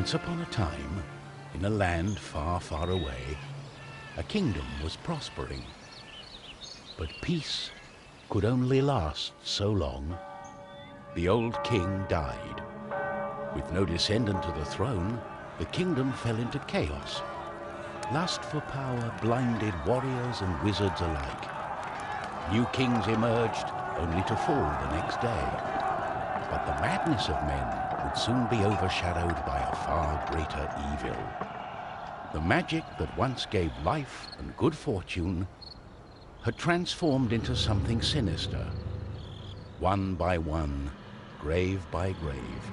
Once upon a time, in a land far, far away, a kingdom was prospering. But peace could only last so long. The old king died. With no descendant to the throne, the kingdom fell into chaos. Lust for power blinded warriors and wizards alike. New kings emerged, only to fall the next day. But the madness of men would soon be overshadowed by a far greater evil. The magic that once gave life and good fortune had transformed into something sinister. One by one, grave by grave,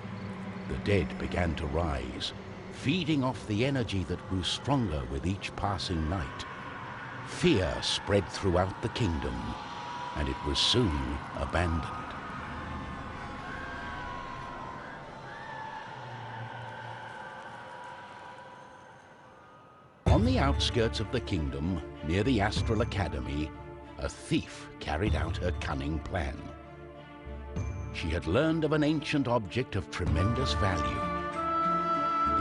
the dead began to rise, feeding off the energy that grew stronger with each passing night. Fear spread throughout the kingdom, and it was soon abandoned. On the outskirts of the kingdom, near the Astral Academy, a thief carried out her cunning plan. She had learned of an ancient object of tremendous value.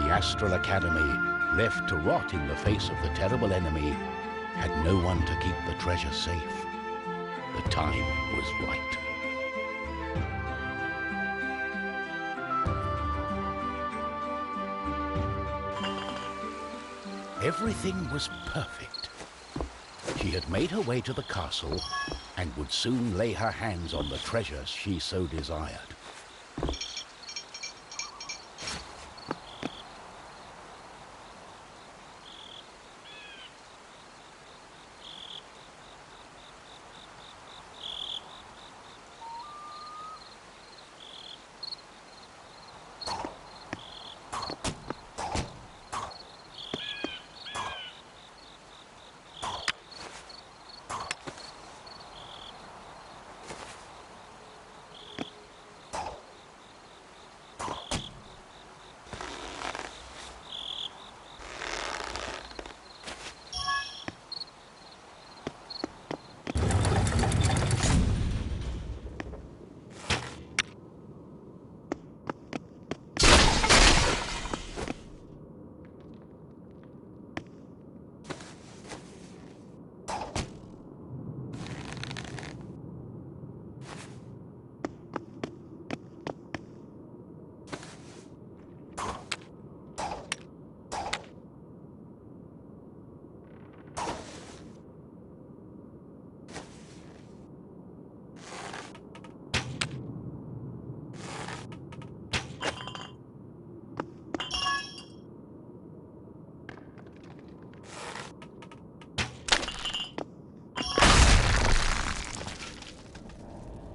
The Astral Academy, left to rot in the face of the terrible enemy, had no one to keep the treasure safe. The time was right. Everything was perfect. She had made her way to the castle and would soon lay her hands on the treasures she so desired.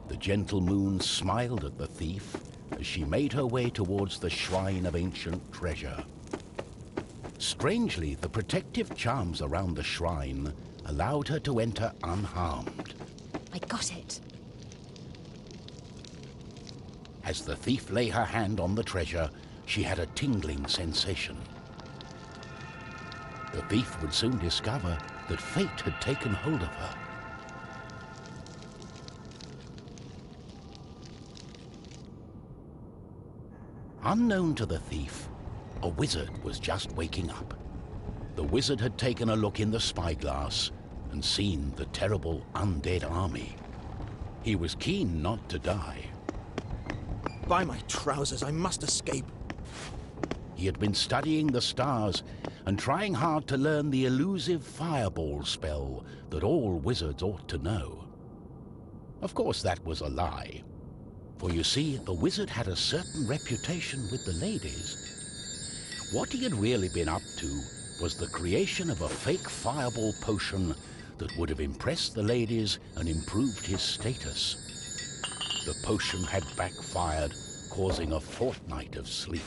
The gentle moon smiled at the thief as she made her way towards the shrine of ancient treasure. Strangely, the protective charms around the shrine allowed her to enter unharmed. I got it. As the thief lay her hand on the treasure, she had a tingling sensation. The thief would soon discover that fate had taken hold of her. Unknown to the thief, a wizard was just waking up. The wizard had taken a look in the spyglass and seen the terrible undead army. He was keen not to die. By my trousers, I must escape. He had been studying the stars and trying hard to learn the elusive fireball spell that all wizards ought to know. Of course, that was a lie. For you see, the wizard had a certain reputation with the ladies. What he had really been up to was the creation of a fake fireball potion that would have impressed the ladies and improved his status. The potion had backfired, causing a fortnight of sleep.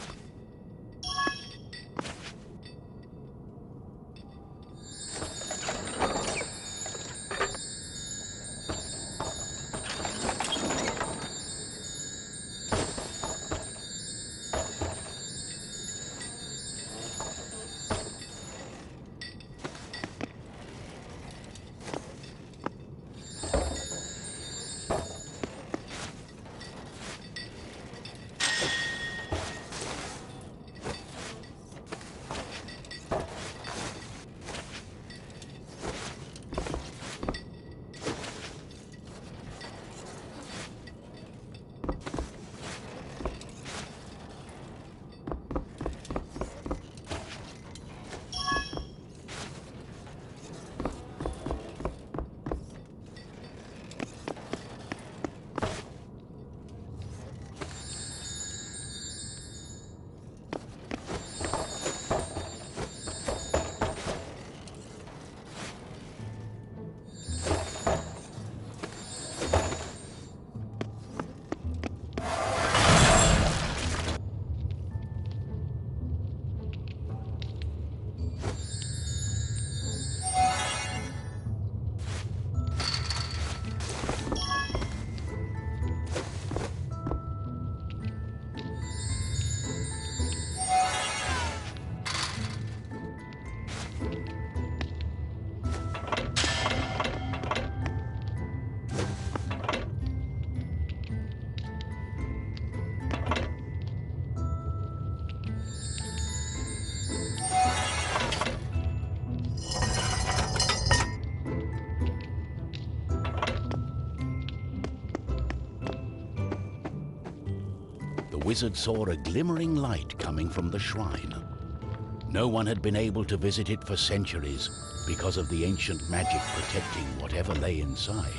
wizard saw a glimmering light coming from the shrine. No one had been able to visit it for centuries because of the ancient magic protecting whatever lay inside.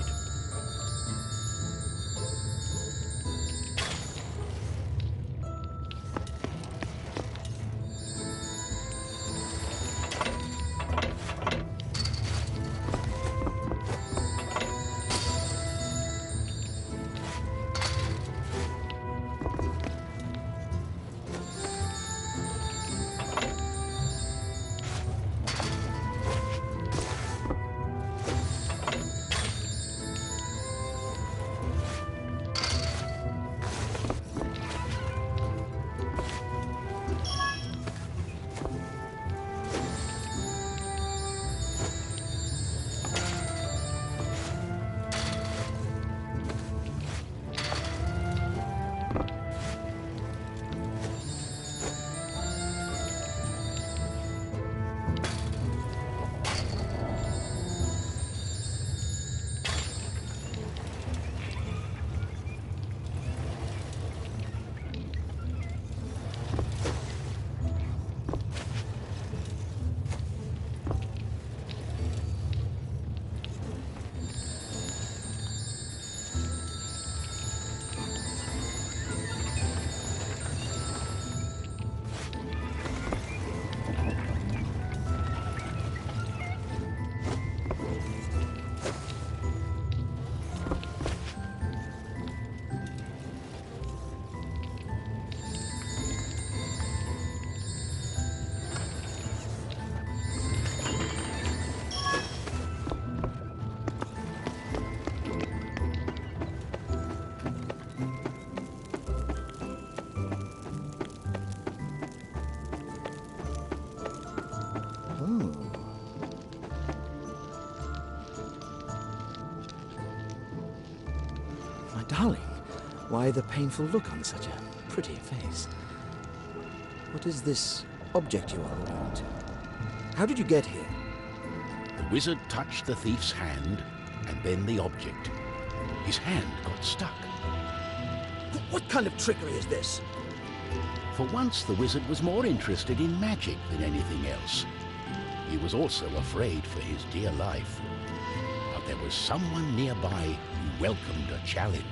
My darling, why the painful look on such a pretty face? What is this object you are holding on to? How did you get here? The wizard touched the thief's hand, and then the object. His hand got stuck. What kind of trickery is this? For once, the wizard was more interested in magic than anything else. He was also afraid for his dear life. But there was someone nearby who welcomed a challenge.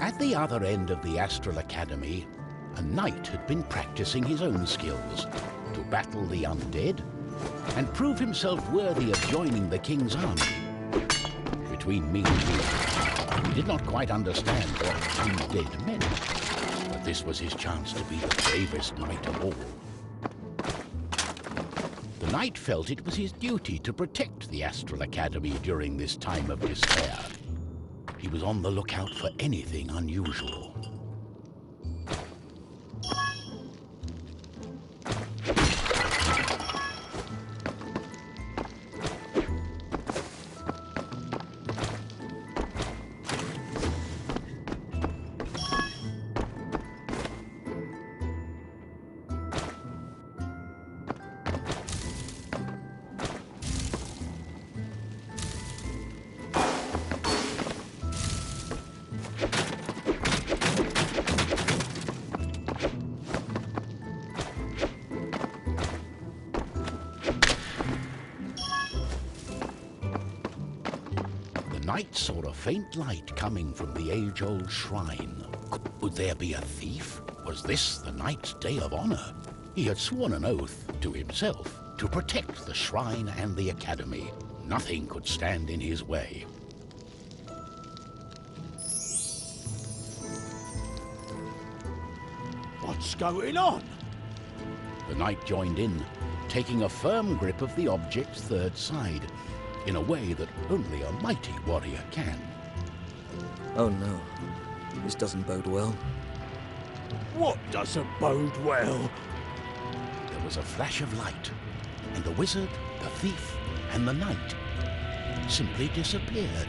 At the other end of the Astral Academy, a knight had been practicing his own skills to battle the undead and prove himself worthy of joining the king's army. Between me and you, he did not quite understand what undead meant, but this was his chance to be the bravest knight of all. The knight felt it was his duty to protect the Astral Academy during this time of despair. He was on the lookout for anything unusual. The knight saw a faint light coming from the age-old shrine. Could there be a thief? Was this the knight's day of honor? He had sworn an oath to himself to protect the shrine and the academy. Nothing could stand in his way. What's going on? The knight joined in, taking a firm grip of the object's third side, in a way that only a mighty warrior can. Oh no, this doesn't bode well. What doesn't bode well? There was a flash of light, and the wizard, the thief, and the knight simply disappeared.